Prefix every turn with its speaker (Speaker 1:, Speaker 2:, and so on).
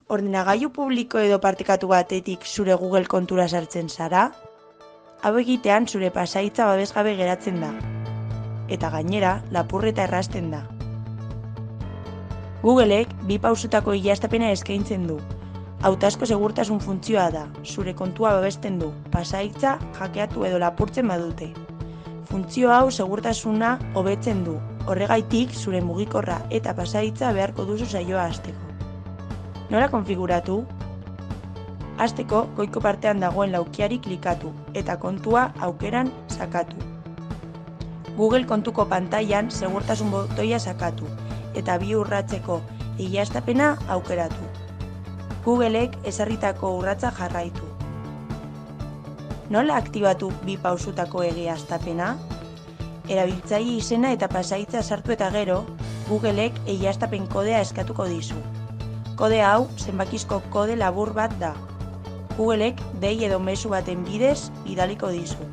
Speaker 1: Ordenagailu publiko edo partekatu batetik zure Google kontura sartzen zara? Hau egitean zure pasahitza babesgabe geratzen da. Eta gainera, lapurreta errazten da. Googleek 2 pausutako egiaztapena eskaintzen du. Hautazko segurtasun funtzioa da, zure kontua babesten du, pasahitza hackeatu edo lapurtzen badute. Funtzio hau segurtasuna hobetzen du, horregaitik zure mugikorra eta pasahitza beharko duzu saioa hasteko. Nola konfiguratu? Hasteko, goiko partean dagoen laukiari klikatu eta kontua aukeran sakatu. Google kontuko pantailan segurtasun botoia sakatu eta 2 urratseko egiaztapena aukeratu. Googleek ezarritako urratsa jarraitu. Nola aktibatu 2 pausutako egiaztapena? Erabiltzaile izena eta pasahitza sartu eta gero, Googleek egiaztapen kodea eskatuko dizu. Kode hau zenbakizko kode labur bat da. Googleek dei edo mezu baten bidez bidaliko dizu.